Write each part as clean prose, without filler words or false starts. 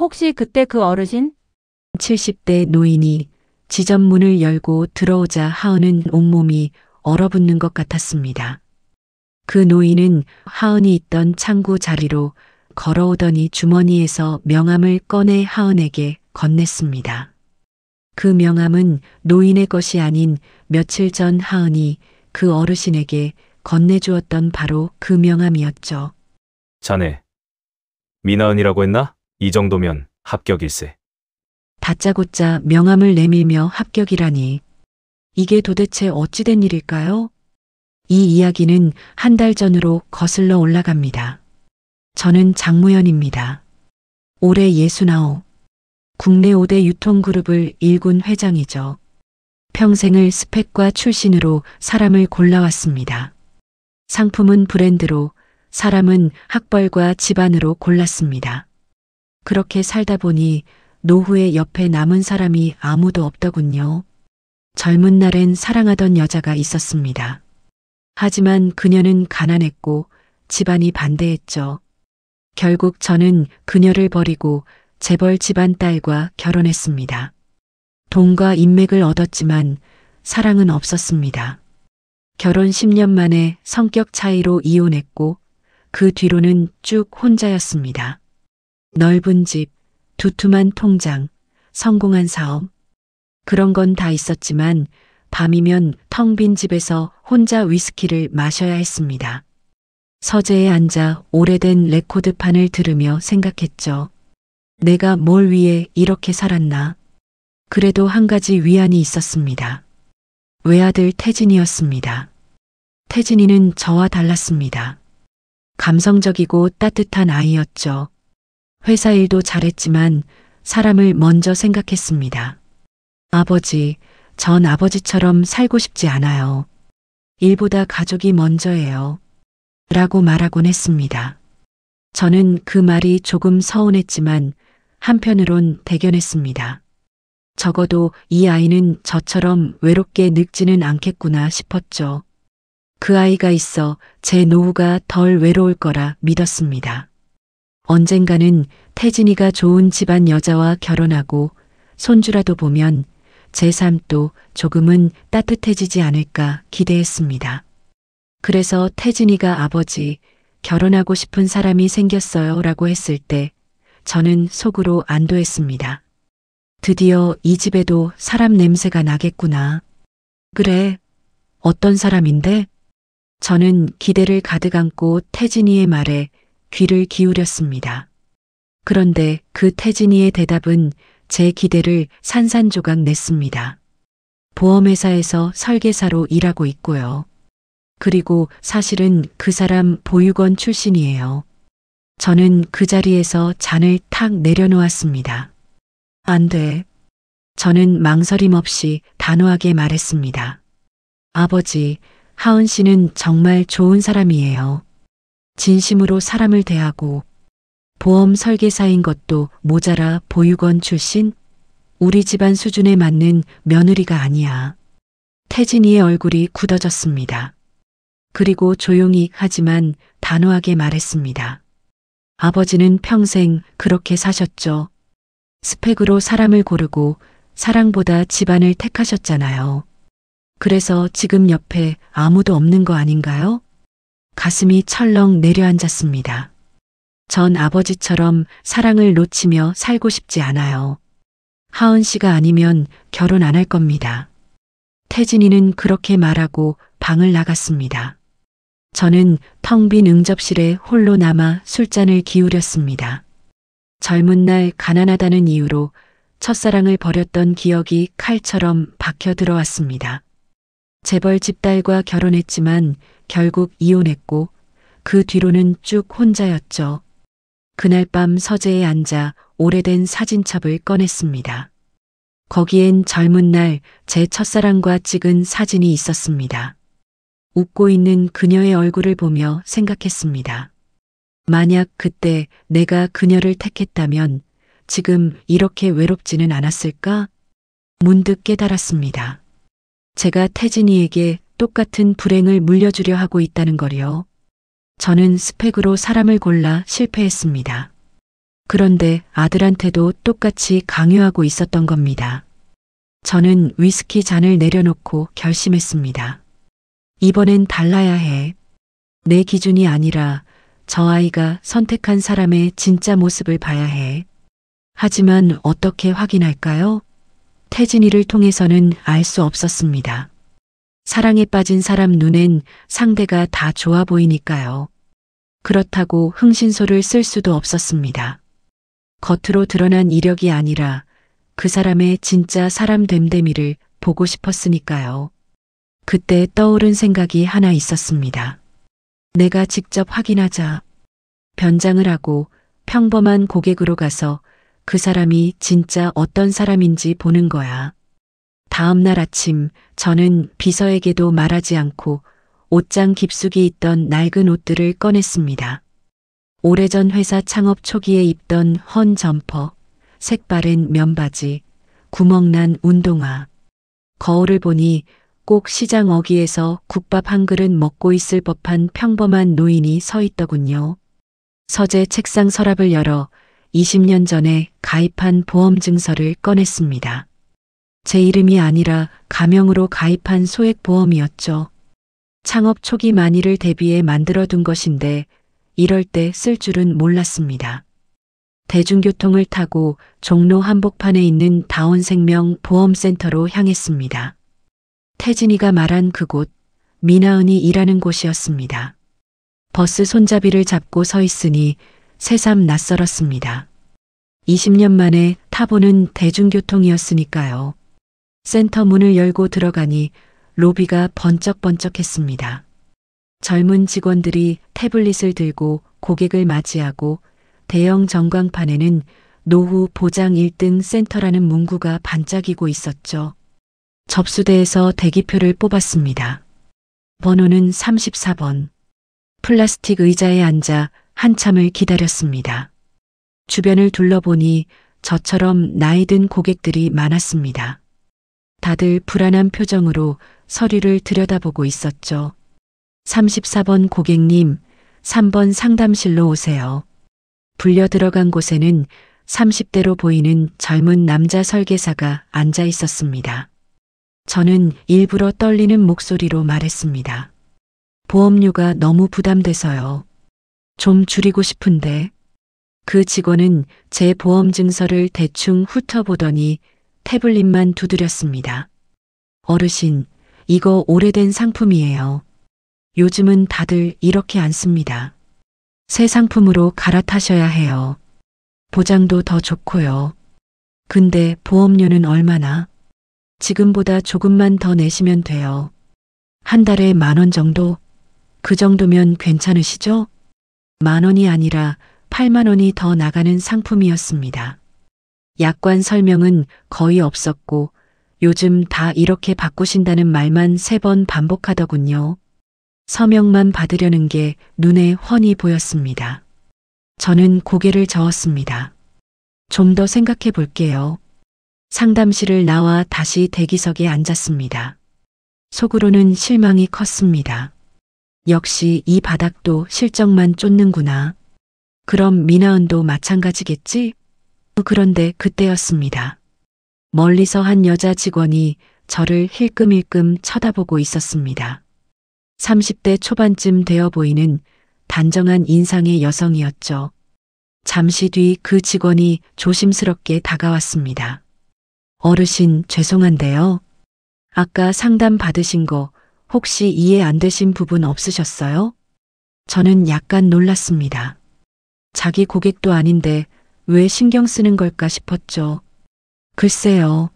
혹시 그때 그 어르신? 70대 노인이 지점문을 열고 들어오자 하은은 온몸이 얼어붙는 것 같았습니다. 그 노인은 하은이 있던 창구 자리로 걸어오더니 주머니에서 명함을 꺼내 하은에게 건넸습니다. 그 명함은 노인의 것이 아닌 며칠 전 하은이 그 어르신에게 건네주었던 바로 그 명함이었죠. 자네, 미나은이라고 했나? 이 정도면 합격일세. 다짜고짜 명함을 내밀며 합격이라니. 이게 도대체 어찌된 일일까요? 이 이야기는 한 달 전으로 거슬러 올라갑니다. 저는 장무연입니다. 올해 69. 국내 5대 유통그룹을 일군 회장이죠. 평생을 스펙과 출신으로 사람을 골라왔습니다. 상품은 브랜드로, 사람은 학벌과 집안으로 골랐습니다. 그렇게 살다 보니 노후에 옆에 남은 사람이 아무도 없더군요. 젊은 날엔 사랑하던 여자가 있었습니다. 하지만 그녀는 가난했고 집안이 반대했죠. 결국 저는 그녀를 버리고 재벌 집안 딸과 결혼했습니다. 돈과 인맥을 얻었지만 사랑은 없었습니다. 결혼 10년 만에 성격 차이로 이혼했고 그 뒤로는 쭉 혼자였습니다. 넓은 집, 두툼한 통장, 성공한 사업. 그런 건 다 있었지만 밤이면 텅 빈 집에서 혼자 위스키를 마셔야 했습니다. 서재에 앉아 오래된 레코드판을 들으며 생각했죠. 내가 뭘 위해 이렇게 살았나? 그래도 한 가지 위안이 있었습니다. 외아들 태진이었습니다. 태진이는 저와 달랐습니다. 감성적이고 따뜻한 아이였죠. 회사 일도 잘했지만 사람을 먼저 생각했습니다. 아버지, 전 아버지처럼 살고 싶지 않아요. 일보다 가족이 먼저예요. 라고 말하곤 했습니다. 저는 그 말이 조금 서운했지만 한편으론 대견했습니다. 적어도 이 아이는 저처럼 외롭게 늙지는 않겠구나 싶었죠. 그 아이가 있어 제 노후가 덜 외로울 거라 믿었습니다. 언젠가는 태진이가 좋은 집안 여자와 결혼하고 손주라도 보면 제 삶도 조금은 따뜻해지지 않을까 기대했습니다. 그래서 태진이가 아버지, 결혼하고 싶은 사람이 생겼어요 라고 했을 때 저는 속으로 안도했습니다. 드디어 이 집에도 사람 냄새가 나겠구나. 그래, 어떤 사람인데? 저는 기대를 가득 안고 태진이의 말에 귀를 기울였습니다. 그런데 그 태진이의 대답은 제 기대를 산산조각 냈습니다. 보험회사에서 설계사로 일하고 있고요. 그리고 사실은 그 사람 보육원 출신이에요. 저는 그 자리에서 잔을 탁 내려놓았습니다. 안 돼. 저는 망설임 없이 단호하게 말했습니다. 아버지, 하은 씨는 정말 좋은 사람이에요. 진심으로 사람을 대하고 보험 설계사인 것도 모자라 보육원 출신? 우리 집안 수준에 맞는 며느리가 아니야. 태진이의 얼굴이 굳어졌습니다. 그리고 조용히 하지만 단호하게 말했습니다. 아버지는 평생 그렇게 사셨죠. 스펙으로 사람을 고르고 사랑보다 집안을 택하셨잖아요. 그래서 지금 옆에 아무도 없는 거 아닌가요? 가슴이 철렁 내려앉았습니다. 전 아버지처럼 사랑을 놓치며 살고 싶지 않아요. 하은 씨가 아니면 결혼 안 할 겁니다. 태진이는 그렇게 말하고 방을 나갔습니다. 저는 텅 빈 응접실에 홀로 남아 술잔을 기울였습니다. 젊은 날 가난하다는 이유로 첫사랑을 버렸던 기억이 칼처럼 박혀 들어왔습니다. 재벌 집딸과 결혼했지만 결국 이혼했고 그 뒤로는 쭉 혼자였죠. 그날 밤 서재에 앉아 오래된 사진첩을 꺼냈습니다. 거기엔 젊은 날 제 첫사랑과 찍은 사진이 있었습니다. 웃고 있는 그녀의 얼굴을 보며 생각했습니다. 만약 그때 내가 그녀를 택했다면 지금 이렇게 외롭지는 않았을까? 문득 깨달았습니다. 제가 태진이에게 똑같은 불행을 물려주려 하고 있다는 거요. 저는 스펙으로 사람을 골라 실패했습니다. 그런데 아들한테도 똑같이 강요하고 있었던 겁니다. 저는 위스키 잔을 내려놓고 결심했습니다. 이번엔 달라야 해. 내 기준이 아니라 저 아이가 선택한 사람의 진짜 모습을 봐야 해. 하지만 어떻게 확인할까요? 태진이를 통해서는 알 수 없었습니다. 사랑에 빠진 사람 눈엔 상대가 다 좋아 보이니까요. 그렇다고 흥신소를 쓸 수도 없었습니다. 겉으로 드러난 이력이 아니라 그 사람의 진짜 사람 됨됨이를 보고 싶었으니까요. 그때 떠오른 생각이 하나 있었습니다. 내가 직접 확인하자. 변장을 하고 평범한 고객으로 가서 그 사람이 진짜 어떤 사람인지 보는 거야. 다음 날 아침 저는 비서에게도 말하지 않고 옷장 깊숙이 있던 낡은 옷들을 꺼냈습니다. 오래전 회사 창업 초기에 입던 헌 점퍼, 색바랜 면바지, 구멍난 운동화. 거울을 보니 꼭 시장 어귀에서 국밥 한 그릇 먹고 있을 법한 평범한 노인이 서 있더군요. 서재 책상 서랍을 열어 20년 전에 가입한 보험 증서를 꺼냈습니다. 제 이름이 아니라 가명으로 가입한 소액보험이었죠. 창업 초기 만일을 대비해 만들어둔 것인데 이럴 때 쓸 줄은 몰랐습니다. 대중교통을 타고 종로 한복판에 있는 다원생명 보험센터로 향했습니다. 태진이가 말한 그곳, 미나은이 일하는 곳이었습니다. 버스 손잡이를 잡고 서 있으니 새삼 낯설었습니다. 20년 만에 타보는 대중교통이었으니까요. 센터 문을 열고 들어가니 로비가 번쩍번쩍했습니다. 젊은 직원들이 태블릿을 들고 고객을 맞이하고 대형 전광판에는 노후 보장 1등 센터라는 문구가 반짝이고 있었죠. 접수대에서 대기표를 뽑았습니다. 번호는 34번. 플라스틱 의자에 앉아 한참을 기다렸습니다. 주변을 둘러보니 저처럼 나이든 고객들이 많았습니다. 다들 불안한 표정으로 서류를 들여다보고 있었죠. 34번 고객님, 3번 상담실로 오세요. 불려 들어간 곳에는 30대로 보이는 젊은 남자 설계사가 앉아 있었습니다. 저는 일부러 떨리는 목소리로 말했습니다. 보험료가 너무 부담돼서요. 좀 줄이고 싶은데. 그 직원은 제 보험 증서를 대충 훑어보더니 태블릿만 두드렸습니다. 어르신, 이거 오래된 상품이에요. 요즘은 다들 이렇게 안 씁니다. 새 상품으로 갈아타셔야 해요. 보장도 더 좋고요. 근데 보험료는 얼마나? 지금보다 조금만 더 내시면 돼요. 한 달에 10,000원 정도? 그 정도면 괜찮으시죠? 10,000원이 아니라 80,000원이 더 나가는 상품이었습니다. 약관 설명은 거의 없었고 요즘 다 이렇게 바꾸신다는 말만 3번 반복하더군요. 서명만 받으려는 게 눈에 훤히 보였습니다. 저는 고개를 저었습니다. 좀 더 생각해 볼게요. 상담실을 나와 다시 대기석에 앉았습니다. 속으로는 실망이 컸습니다. 역시 이 바닥도 실적만 쫓는구나. 그럼 미나은도 마찬가지겠지? 그런데 그때였습니다. 멀리서 한 여자 직원이 저를 힐끔힐끔 쳐다보고 있었습니다. 30대 초반쯤 되어 보이는 단정한 인상의 여성이었죠. 잠시 뒤 그 직원이 조심스럽게 다가왔습니다. 어르신, 죄송한데요. 아까 상담 받으신 거 혹시 이해 안 되신 부분 없으셨어요? 저는 약간 놀랐습니다. 자기 고객도 아닌데 왜 신경 쓰는 걸까 싶었죠. 글쎄요.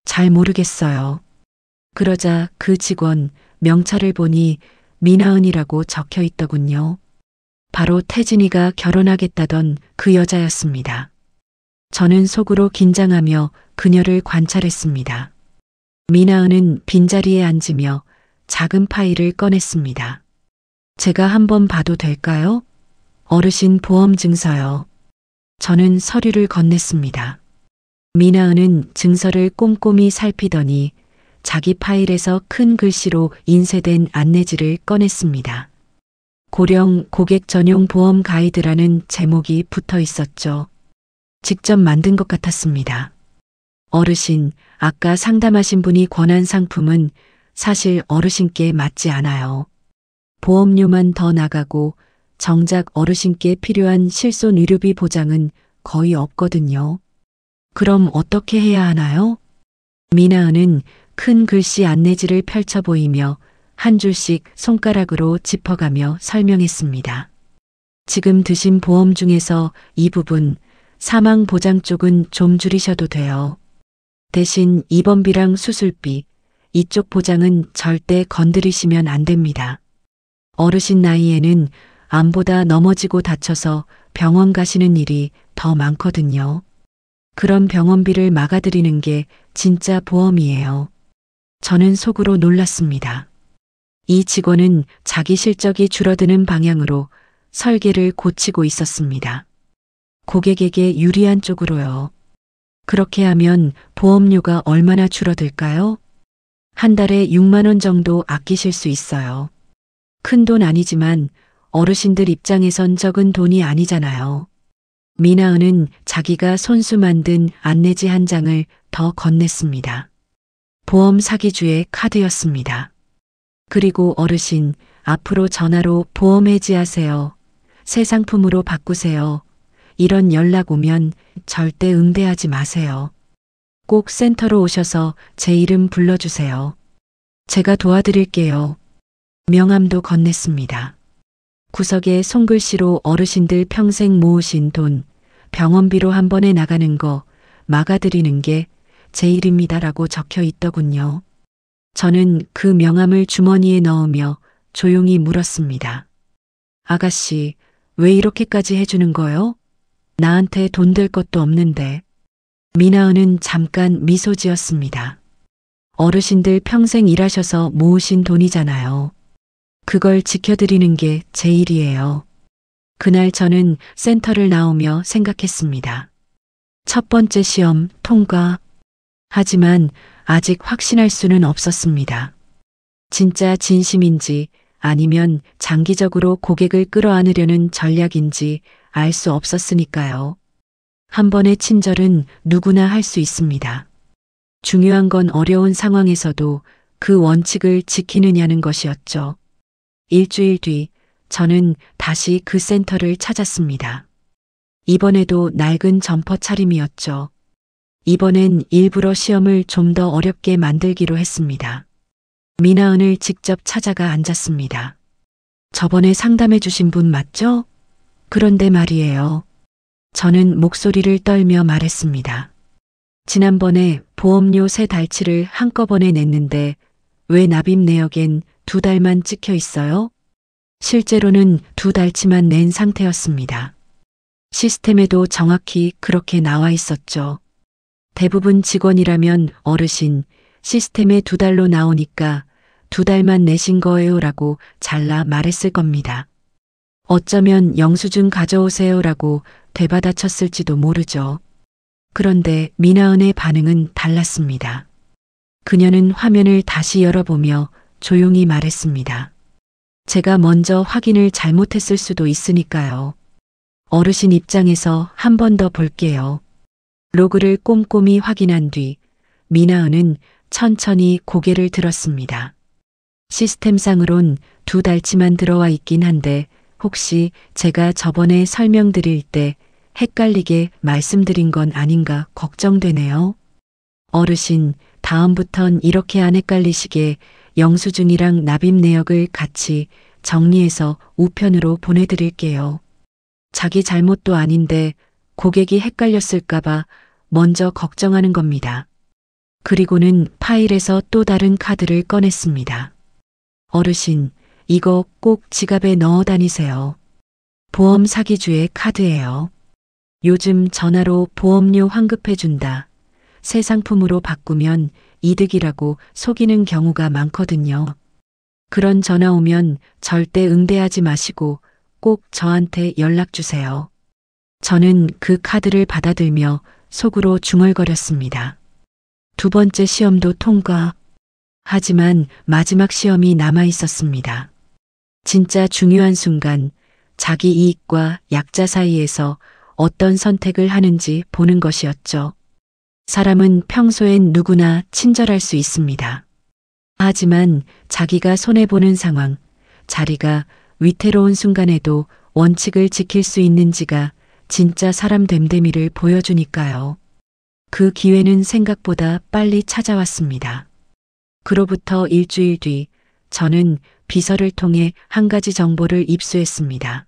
잘 모르겠어요. 그러자 그 직원 명찰을 보니 미나은이라고 적혀 있더군요. 바로 태진이가 결혼하겠다던 그 여자였습니다. 저는 속으로 긴장하며 그녀를 관찰했습니다. 미나은은 빈자리에 앉으며 작은 파일을 꺼냈습니다. 제가 한번 봐도 될까요? 어르신 보험 증서요. 저는 서류를 건넸습니다. 미나은은 증서를 꼼꼼히 살피더니 자기 파일에서 큰 글씨로 인쇄된 안내지를 꺼냈습니다. 고령 고객 전용 보험 가이드라는 제목이 붙어 있었죠. 직접 만든 것 같았습니다. 어르신, 아까 상담하신 분이 권한 상품은 사실 어르신께 맞지 않아요. 보험료만 더 나가고 정작 어르신께 필요한 실손 의료비 보장은 거의 없거든요. 그럼 어떻게 해야 하나요? 미나은은 큰 글씨 안내지를 펼쳐 보이며 한 줄씩 손가락으로 짚어가며 설명했습니다. 지금 드신 보험 중에서 이 부분, 사망 보장 쪽은 좀 줄이셔도 돼요. 대신 입원비랑 수술비, 이쪽 보장은 절대 건드리시면 안 됩니다. 어르신 나이에는 암보다 넘어지고 다쳐서 병원 가시는 일이 더 많거든요. 그런 병원비를 막아드리는 게 진짜 보험이에요. 저는 속으로 놀랐습니다. 이 직원은 자기 실적이 줄어드는 방향으로 설계를 고치고 있었습니다. 고객에게 유리한 쪽으로요. 그렇게 하면 보험료가 얼마나 줄어들까요? 한 달에 6만 원 정도 아끼실 수 있어요. 큰 돈 아니지만 어르신들 입장에선 적은 돈이 아니잖아요. 미나은은 자기가 손수 만든 안내지 한 장을 더 건넸습니다. 보험 사기주의 카드였습니다. 그리고 어르신, 앞으로 전화로 보험 해지하세요. 새 상품으로 바꾸세요. 이런 연락 오면 절대 응대하지 마세요. 꼭 센터로 오셔서 제 이름 불러주세요. 제가 도와드릴게요. 명함도 건넸습니다. 구석에 손글씨로 어르신들 평생 모으신 돈, 병원비로 한 번에 나가는 거 막아드리는 게 제 일입니다라고 적혀 있더군요. 저는 그 명함을 주머니에 넣으며 조용히 물었습니다. 아가씨, 왜 이렇게까지 해주는 거요? 나한테 돈 될 것도 없는데. 미나은은 잠깐 미소 지었습니다. 어르신들 평생 일하셔서 모으신 돈이잖아요. 그걸 지켜드리는 게 제 일이에요. 그날 저는 센터를 나오며 생각했습니다. 첫 번째 시험 통과. 하지만 아직 확신할 수는 없었습니다. 진짜 진심인지 아니면 장기적으로 고객을 끌어안으려는 전략인지 알 수 없었으니까요. 한 번의 친절은 누구나 할 수 있습니다. 중요한 건 어려운 상황에서도 그 원칙을 지키느냐는 것이었죠. 일주일 뒤 저는 다시 그 센터를 찾았습니다. 이번에도 낡은 점퍼 차림이었죠. 이번엔 일부러 시험을 좀 더 어렵게 만들기로 했습니다. 미나은을 직접 찾아가 앉았습니다. 저번에 상담해 주신 분 맞죠? 그런데 말이에요. 저는 목소리를 떨며 말했습니다. 지난번에 보험료 3달치를 한꺼번에 냈는데 왜 납입 내역엔 2달만 찍혀 있어요? 실제로는 2달치만 낸 상태였습니다. 시스템에도 정확히 그렇게 나와 있었죠. 대부분 직원이라면 어르신, 시스템에 2달로 나오니까 2달만 내신 거예요라고 잘라 말했을 겁니다. 어쩌면 영수증 가져오세요라고 되받아쳤을지도 모르죠. 그런데 미나은의 반응은 달랐습니다. 그녀는 화면을 다시 열어보며 조용히 말했습니다. 제가 먼저 확인을 잘못했을 수도 있으니까요. 어르신 입장에서 한 번 더 볼게요. 로그를 꼼꼼히 확인한 뒤 미나은은 천천히 고개를 들었습니다. 시스템상으론 2달치만 들어와 있긴 한데 혹시 제가 저번에 설명드릴 때 헷갈리게 말씀드린 건 아닌가 걱정되네요. 어르신, 다음부턴 이렇게 안 헷갈리시게 영수증이랑 납입 내역을 같이 정리해서 우편으로 보내드릴게요. 자기 잘못도 아닌데 고객이 헷갈렸을까봐 먼저 걱정하는 겁니다. 그리고는 파일에서 또 다른 카드를 꺼냈습니다. 어르신, 이거 꼭 지갑에 넣어 다니세요. 보험 사기주의 카드예요. 요즘 전화로 보험료 환급해준다. 새 상품으로 바꾸면 이득이라고 속이는 경우가 많거든요. 그런 전화 오면 절대 응대하지 마시고 꼭 저한테 연락 주세요. 저는 그 카드를 받아들며 속으로 중얼거렸습니다. 2번째 시험도 통과. 하지만 마지막 시험이 남아 있었습니다. 진짜 중요한 순간 자기 이익과 약자 사이에서 어떤 선택을 하는지 보는 것이었죠. 사람은 평소엔 누구나 친절할 수 있습니다. 하지만 자기가 손해보는 상황, 자리가 위태로운 순간에도 원칙을 지킬 수 있는지가 진짜 사람 됨됨이를 보여주니까요. 그 기회는 생각보다 빨리 찾아왔습니다. 그로부터 일주일 뒤 저는 비서를 통해 한 가지 정보를 입수했습니다.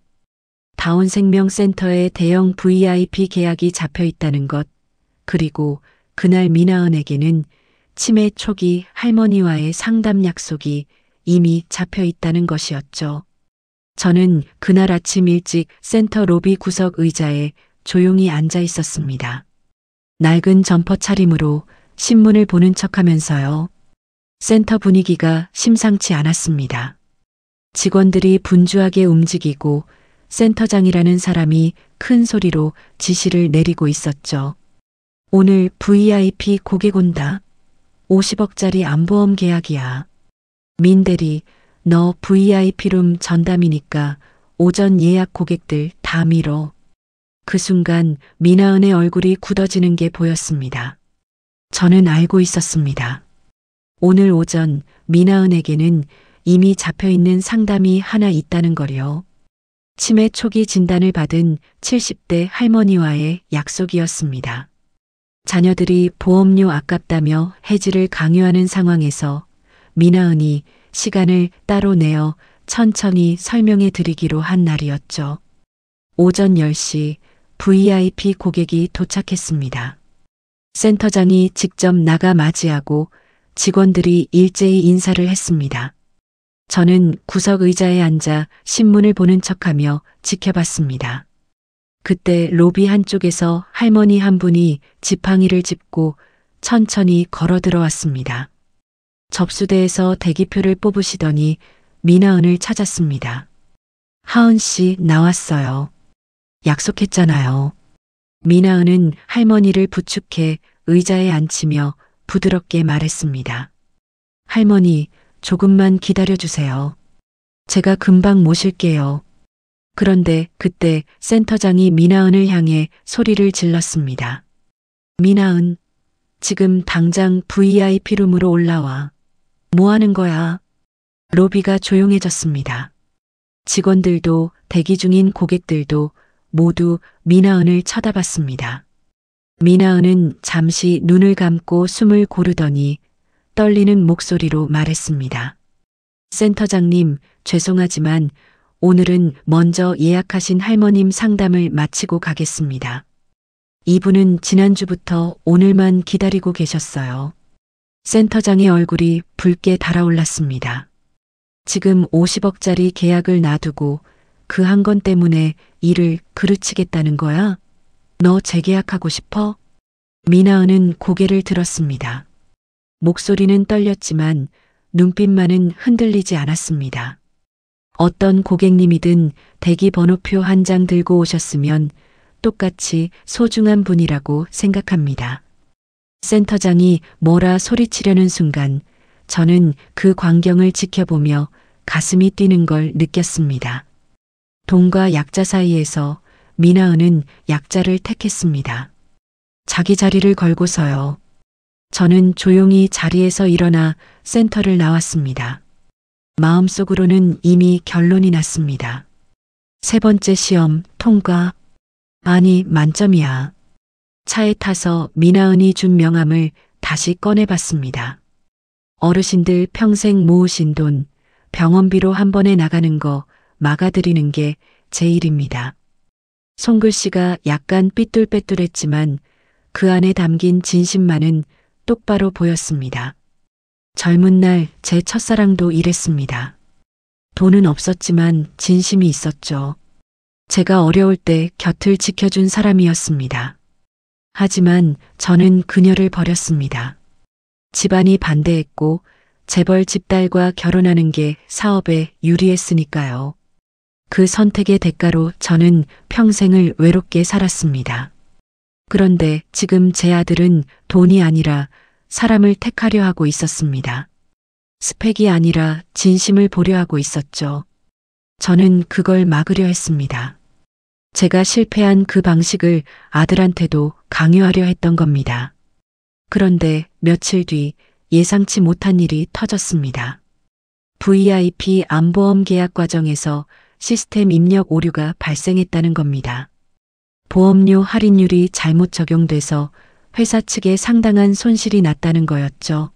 다운생명센터에 대형 VIP 계약이 잡혀 있다는 것, 그리고 그날 미나은에게는 치매 초기 할머니와의 상담 약속이 이미 잡혀 있다는 것이었죠. 저는 그날 아침 일찍 센터 로비 구석 의자에 조용히 앉아 있었습니다. 낡은 점퍼 차림으로 신문을 보는 척하면서요. 센터 분위기가 심상치 않았습니다. 직원들이 분주하게 움직이고 센터장이라는 사람이 큰 소리로 지시를 내리고 있었죠. 오늘 VIP 고객 온다. 50억짜리 안보험 계약이야. 민대리, 너 VIP룸 전담이니까 오전 예약 고객들 다 밀어. 그 순간 미나은의 얼굴이 굳어지는 게 보였습니다. 저는 알고 있었습니다. 오늘 오전 미나은에게는 이미 잡혀있는 상담이 하나 있다는 거요. 치매 초기 진단을 받은 70대 할머니와의 약속이었습니다. 자녀들이 보험료 아깝다며 해지를 강요하는 상황에서 미나은이 시간을 따로 내어 천천히 설명해 드리기로 한 날이었죠. 오전 10시 VIP 고객이 도착했습니다. 센터장이 직접 나가 맞이하고 직원들이 일제히 인사를 했습니다. 저는 구석 의자에 앉아 신문을 보는 척하며 지켜봤습니다. 그때 로비 한쪽에서 할머니 한 분이 지팡이를 짚고 천천히 걸어 들어왔습니다. 접수대에서 대기표를 뽑으시더니 미나은을 찾았습니다. 하은 씨 나왔어요. 약속했잖아요. 미나은은 할머니를 부축해 의자에 앉히며 부드럽게 말했습니다. 할머니, 조금만 기다려주세요. 제가 금방 모실게요. 그런데 그때 센터장이 미나은을 향해 소리를 질렀습니다. 미나은, 지금 당장 VIP룸으로 올라와. 뭐 하는 거야? 로비가 조용해졌습니다. 직원들도 대기 중인 고객들도 모두 미나은을 쳐다봤습니다. 미나은은 잠시 눈을 감고 숨을 고르더니 떨리는 목소리로 말했습니다. 센터장님, 죄송하지만 오늘은 먼저 예약하신 할머님 상담을 마치고 가겠습니다. 이분은 지난주부터 오늘만 기다리고 계셨어요. 센터장의 얼굴이 붉게 달아올랐습니다. 지금 50억짜리 계약을 놔두고 그 한 건 때문에 일을 그르치겠다는 거야? 너 재계약하고 싶어? 미나은은 고개를 들었습니다. 목소리는 떨렸지만 눈빛만은 흔들리지 않았습니다. 어떤 고객님이든 대기 번호표 한 장 들고 오셨으면 똑같이 소중한 분이라고 생각합니다. 센터장이 뭐라 소리치려는 순간 저는 그 광경을 지켜보며 가슴이 뛰는 걸 느꼈습니다. 돈과 약자 사이에서 미나은은 약자를 택했습니다. 자기 자리를 걸고서요. 저는 조용히 자리에서 일어나 센터를 나왔습니다. 마음속으로는 이미 결론이 났습니다. 세 번째 시험 통과. 아니, 만점이야. 차에 타서 미나은이 준 명함을 다시 꺼내봤습니다. 어르신들 평생 모으신 돈, 병원비로 한 번에 나가는 거 막아드리는 게 제 일입니다. 손글씨가 약간 삐뚤빼뚤했지만 그 안에 담긴 진심만은 똑바로 보였습니다. 젊은 날 제 첫사랑도 이랬습니다. 돈은 없었지만 진심이 있었죠. 제가 어려울 때 곁을 지켜준 사람이었습니다. 하지만 저는 그녀를 버렸습니다. 집안이 반대했고 재벌 집딸과 결혼하는 게 사업에 유리했으니까요. 그 선택의 대가로 저는 평생을 외롭게 살았습니다. 그런데 지금 제 아들은 돈이 아니라 사람을 택하려 하고 있었습니다. 스펙이 아니라 진심을 보려 하고 있었죠. 저는 그걸 막으려 했습니다. 제가 실패한 그 방식을 아들한테도 강요하려 했던 겁니다. 그런데 며칠 뒤 예상치 못한 일이 터졌습니다. VIP 암보험 계약 과정에서 시스템 입력 오류가 발생했다는 겁니다. 보험료 할인율이 잘못 적용돼서 회사 측에 상당한 손실이 났다는 거였죠.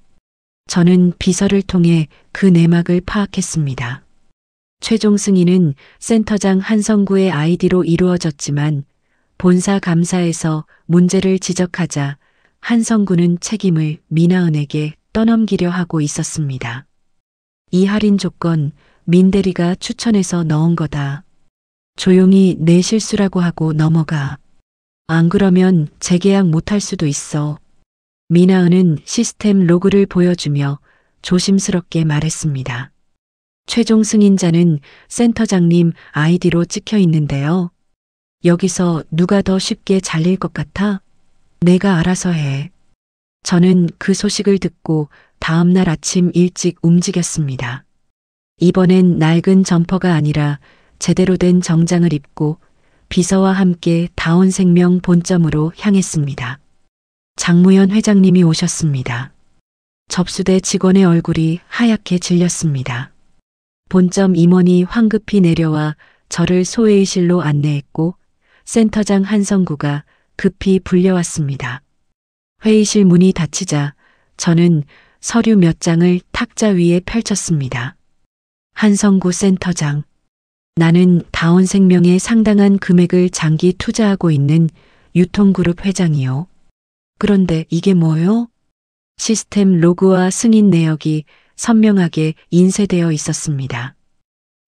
저는 비서를 통해 그 내막을 파악했습니다. 최종 승인은 센터장 한성구의 아이디로 이루어졌지만 본사 감사에서 문제를 지적하자 한성구는 책임을 미나은에게 떠넘기려 하고 있었습니다. 이 할인 조건 민대리가 추천해서 넣은 거다. 조용히 내 실수라고 하고 넘어가. 안 그러면 재계약 못할 수도 있어. 미나은은 시스템 로그를 보여주며 조심스럽게 말했습니다. 최종 승인자는 센터장님 아이디로 찍혀 있는데요. 여기서 누가 더 쉽게 잘릴 것 같아? 내가 알아서 해. 저는 그 소식을 듣고 다음 날 아침 일찍 움직였습니다. 이번엔 낡은 점퍼가 아니라 제대로 된 정장을 입고 비서와 함께 다온생명 본점으로 향했습니다. 장무현 회장님이 오셨습니다. 접수대 직원의 얼굴이 하얗게 질렸습니다. 본점 임원이 황급히 내려와 저를 소회의실로 안내했고 센터장 한성구가 급히 불려왔습니다. 회의실 문이 닫히자 저는 서류 몇 장을 탁자 위에 펼쳤습니다. 한성구 센터장, 나는 다온생명에 상당한 금액을 장기 투자하고 있는 유통그룹 회장이요. 그런데 이게 뭐요? 시스템 로그와 승인 내역이 선명하게 인쇄되어 있었습니다.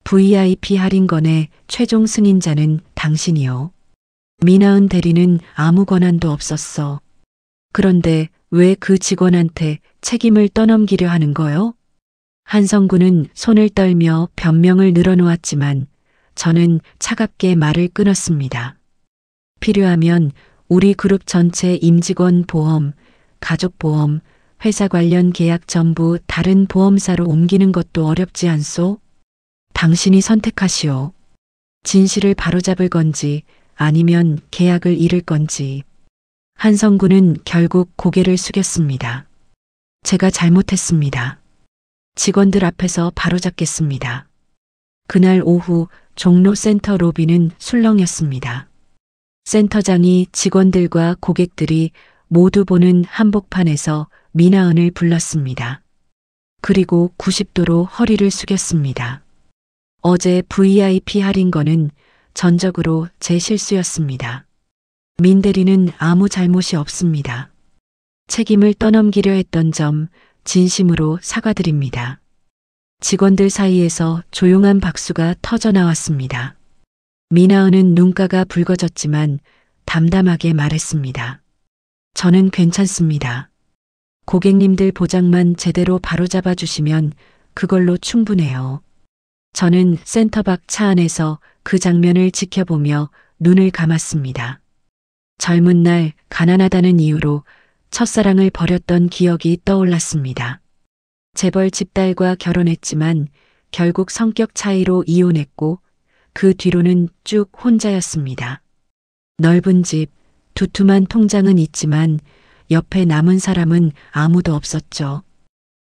VIP 할인건의 최종 승인자는 당신이요. 미나은 대리는 아무 권한도 없었어. 그런데 왜 그 직원한테 책임을 떠넘기려 하는 거요? 한성구는 손을 떨며 변명을 늘어놓았지만 저는 차갑게 말을 끊었습니다. 필요하면 우리 그룹 전체 임직원 보험, 가족보험, 회사 관련 계약 전부 다른 보험사로 옮기는 것도 어렵지 않소? 당신이 선택하시오. 진실을 바로잡을 건지 아니면 계약을 잃을 건지. 한성구는 결국 고개를 숙였습니다. 제가 잘못했습니다. 직원들 앞에서 바로잡겠습니다. 그날 오후 종로센터 로비는 술렁였습니다. 센터장이 직원들과 고객들이 모두 보는 한복판에서 미나은을 불렀습니다. 그리고 90도로 허리를 숙였습니다. 어제 VIP 할인 거는 전적으로 제 실수였습니다. 민대리는 아무 잘못이 없습니다. 책임을 떠넘기려 했던 점 진심으로 사과드립니다. 직원들 사이에서 조용한 박수가 터져 나왔습니다. 미나은은 눈가가 붉어졌지만 담담하게 말했습니다. 저는 괜찮습니다. 고객님들 보장만 제대로 바로잡아 주시면 그걸로 충분해요. 저는 센터 밖 차 안에서 그 장면을 지켜보며 눈을 감았습니다. 젊은 날 가난하다는 이유로 첫사랑을 버렸던 기억이 떠올랐습니다. 재벌 집딸과 결혼했지만 결국 성격 차이로 이혼했고 그 뒤로는 쭉 혼자였습니다. 넓은 집, 두툼한 통장은 있지만 옆에 남은 사람은 아무도 없었죠.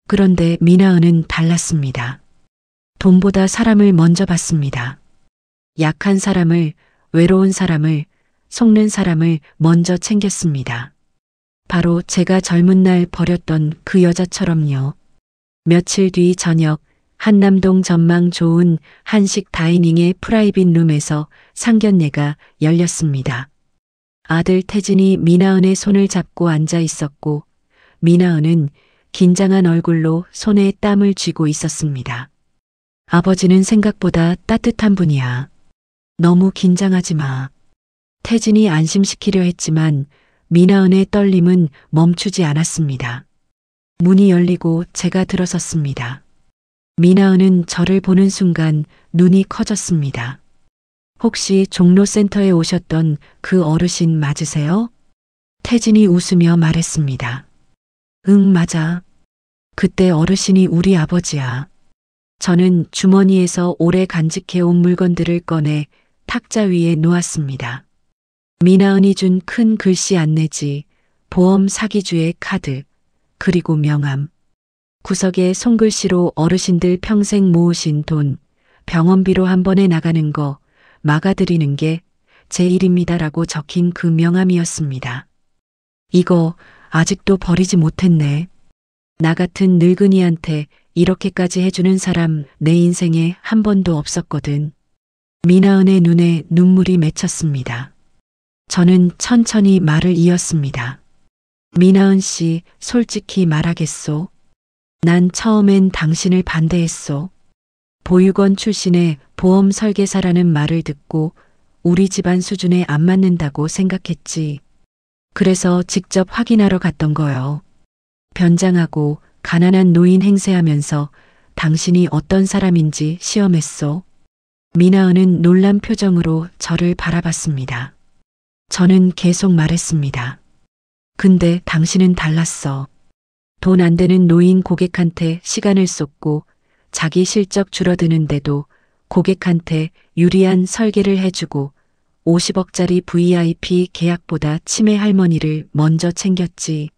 그런데 미나은은 달랐습니다. 돈보다 사람을 먼저 봤습니다. 약한 사람을, 외로운 사람을, 속는 사람을 먼저 챙겼습니다. 바로 제가 젊은 날 버렸던 그 여자처럼요. 며칠 뒤 저녁 한남동 전망 좋은 한식 다이닝의 프라이빗 룸에서 상견례가 열렸습니다. 아들 태진이 미나은의 손을 잡고 앉아 있었고 미나은은 긴장한 얼굴로 손에 땀을 쥐고 있었습니다. 아버지는 생각보다 따뜻한 분이야. 너무 긴장하지 마. 태진이 안심시키려 했지만 미나은의 떨림은 멈추지 않았습니다. 문이 열리고 제가 들어섰습니다. 미나은은 저를 보는 순간 눈이 커졌습니다. 혹시 종로센터에 오셨던 그 어르신 맞으세요? 태진이 웃으며 말했습니다. 응, 맞아. 그때 어르신이 우리 아버지야. 저는 주머니에서 오래 간직해온 물건들을 꺼내 탁자 위에 놓았습니다. 미나은이 준 큰 글씨 안내지, 보험 사기주의 카드, 그리고 명함. 구석에 손글씨로 어르신들 평생 모으신 돈, 병원비로 한 번에 나가는 거 막아드리는 게 제 일입니다라고 적힌 그 명함이었습니다. 이거 아직도 버리지 못했네. 나 같은 늙은이한테 이렇게까지 해주는 사람 내 인생에 한 번도 없었거든. 미나은의 눈에 눈물이 맺혔습니다. 저는 천천히 말을 이었습니다. 미나은 씨, 솔직히 말하겠소. 난 처음엔 당신을 반대했소. 보육원 출신의 보험 설계사라는 말을 듣고 우리 집안 수준에 안 맞는다고 생각했지. 그래서 직접 확인하러 갔던 거요. 변장하고 가난한 노인 행세하면서 당신이 어떤 사람인지 시험했소. 미나은은 놀란 표정으로 저를 바라봤습니다. 저는 계속 말했습니다. 근데 당신은 달랐어. 돈 안 되는 노인 고객한테 시간을 쏟고 자기 실적 줄어드는데도 고객한테 유리한 설계를 해주고 50억짜리 VIP 계약보다 치매 할머니를 먼저 챙겼지.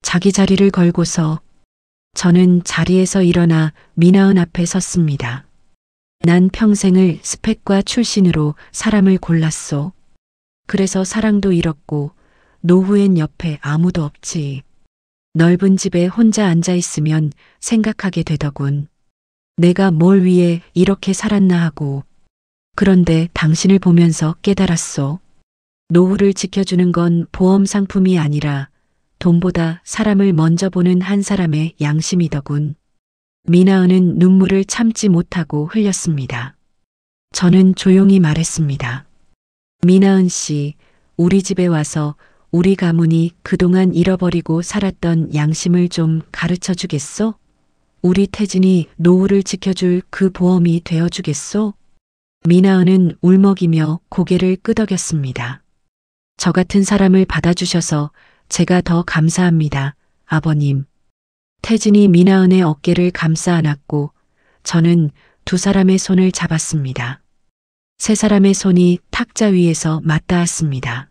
자기 자리를 걸고서 저는 자리에서 일어나 미나은 앞에 섰습니다. 난 평생을 스펙과 출신으로 사람을 골랐소. 그래서 사랑도 잃었고 노후엔 옆에 아무도 없지. 넓은 집에 혼자 앉아 있으면 생각하게 되더군. 내가 뭘 위해 이렇게 살았나 하고. 그런데 당신을 보면서 깨달았소. 노후를 지켜주는 건 보험 상품이 아니라 돈보다 사람을 먼저 보는 한 사람의 양심이더군. 미나은은 눈물을 참지 못하고 흘렸습니다. 저는 조용히 말했습니다. 미나은 씨, 우리 집에 와서 우리 가문이 그동안 잃어버리고 살았던 양심을 좀 가르쳐 주겠소? 우리 태진이 노후를 지켜줄 그 보험이 되어주겠소? 미나은은 울먹이며 고개를 끄덕였습니다. 저 같은 사람을 받아주셔서 제가 더 감사합니다, 아버님. 태진이 미나은의 어깨를 감싸 안았고 저는 두 사람의 손을 잡았습니다. 세 사람의 손이 탁자 위에서 맞닿았습니다.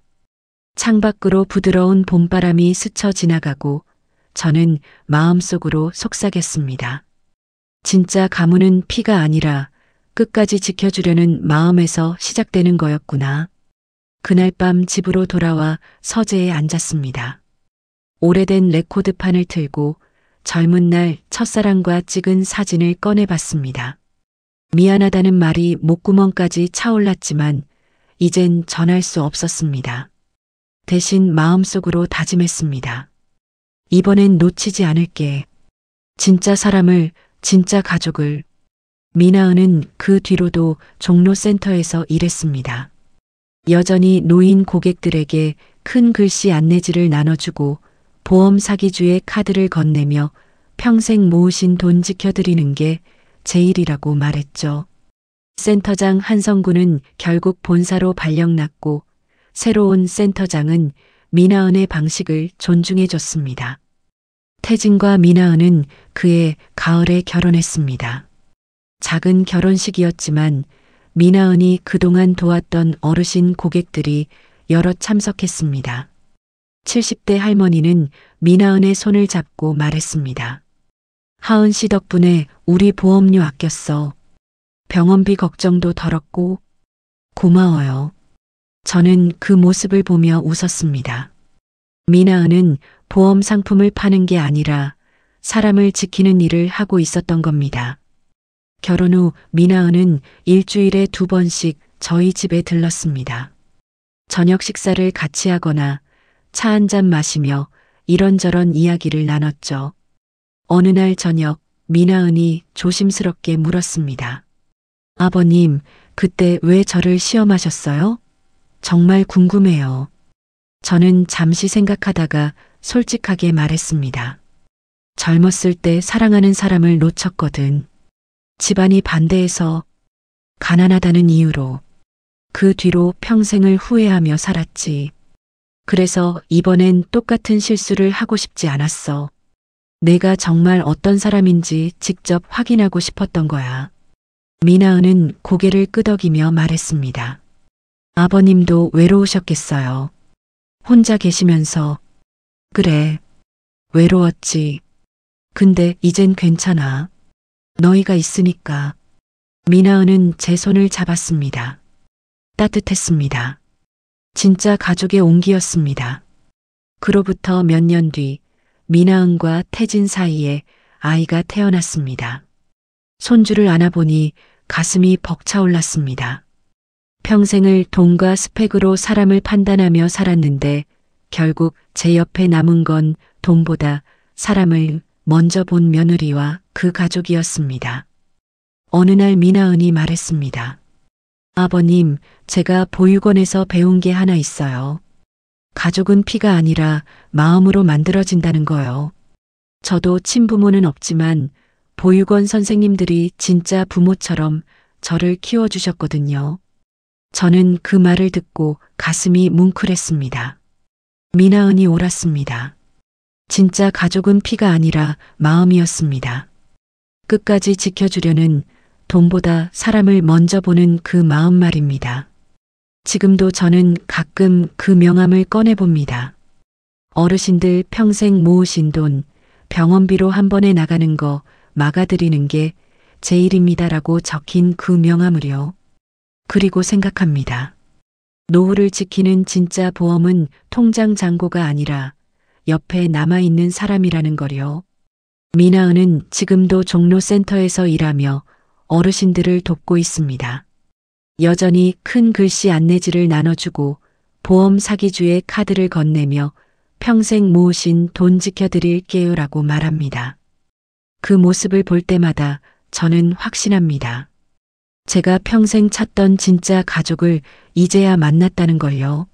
창밖으로 부드러운 봄바람이 스쳐 지나가고 저는 마음속으로 속삭였습니다. 진짜 가문은 피가 아니라 끝까지 지켜주려는 마음에서 시작되는 거였구나. 그날 밤 집으로 돌아와 서재에 앉았습니다. 오래된 레코드판을 틀고 젊은 날 첫사랑과 찍은 사진을 꺼내봤습니다. 미안하다는 말이 목구멍까지 차올랐지만 이젠 전할 수 없었습니다. 대신 마음속으로 다짐했습니다. 이번엔 놓치지 않을게. 진짜 사람을, 진짜 가족을. 미나은은 그 뒤로도 종로센터에서 일했습니다. 여전히 노인 고객들에게 큰 글씨 안내지를 나눠주고 보험 사기주의 카드를 건네며 평생 모으신 돈 지켜드리는 게 제 일이라고 말했죠. 센터장 한성구는 결국 본사로 발령났고 새로운 센터장은 미나은의 방식을 존중해줬습니다. 태진과 미나은은 그해 가을에 결혼했습니다. 작은 결혼식이었지만 미나은이 그동안 도왔던 어르신 고객들이 여럿 참석했습니다. 70대 할머니는 미나은의 손을 잡고 말했습니다. 하은 씨 덕분에 우리 보험료 아꼈어. 병원비 걱정도 덜었고 고마워요. 저는 그 모습을 보며 웃었습니다. 미나은은 보험 상품을 파는 게 아니라 사람을 지키는 일을 하고 있었던 겁니다. 결혼 후 미나은은 일주일에 2번씩 저희 집에 들렀습니다. 저녁 식사를 같이 하거나 차 한 잔 마시며 이런저런 이야기를 나눴죠. 어느 날 저녁 미나은이 조심스럽게 물었습니다. 아버님, 그때 왜 저를 시험하셨어요? 정말 궁금해요. 저는 잠시 생각하다가 솔직하게 말했습니다. 젊었을 때 사랑하는 사람을 놓쳤거든. 집안이 반대해서 가난하다는 이유로. 그 뒤로 평생을 후회하며 살았지. 그래서 이번엔 똑같은 실수를 하고 싶지 않았어. 내가 정말 어떤 사람인지 직접 확인하고 싶었던 거야. 미나은은 고개를 끄덕이며 말했습니다. 아버님도 외로우셨겠어요. 혼자 계시면서. 그래, 외로웠지. 근데 이젠 괜찮아. 너희가 있으니까. 미나은은 제 손을 잡았습니다. 따뜻했습니다. 진짜 가족의 온기였습니다. 그로부터 몇 년 뒤 미나은과 태진 사이에 아이가 태어났습니다. 손주를 안아보니 가슴이 벅차올랐습니다. 평생을 돈과 스펙으로 사람을 판단하며 살았는데 결국 제 옆에 남은 건 돈보다 사람을 먼저 본 며느리와 그 가족이었습니다. 어느 날 미나은이 말했습니다. 아버님, 제가 보육원에서 배운 게 하나 있어요. 가족은 피가 아니라 마음으로 만들어진다는 거요. 저도 친부모는 없지만 보육원 선생님들이 진짜 부모처럼 저를 키워주셨거든요. 저는 그 말을 듣고 가슴이 뭉클했습니다. 미나은이 옳았습니다. 진짜 가족은 피가 아니라 마음이었습니다. 끝까지 지켜주려는 돈보다 사람을 먼저 보는 그 마음 말입니다. 지금도 저는 가끔 그 명함을 꺼내봅니다. 어르신들 평생 모으신 돈, 병원비로 한 번에 나가는 거 막아드리는 게 제 일입니다라고 적힌 그 명함을요. 그리고 생각합니다. 노후를 지키는 진짜 보험은 통장 잔고가 아니라 옆에 남아있는 사람이라는 거요. 미나은은 지금도 종로센터에서 일하며 어르신들을 돕고 있습니다. 여전히 큰 글씨 안내지를 나눠주고 보험 사기주의 카드를 건네며 평생 모으신 돈 지켜드릴게요라고 말합니다. 그 모습을 볼 때마다 저는 확신합니다. 제가 평생 찾던 진짜 가족을 이제야 만났다는 걸요.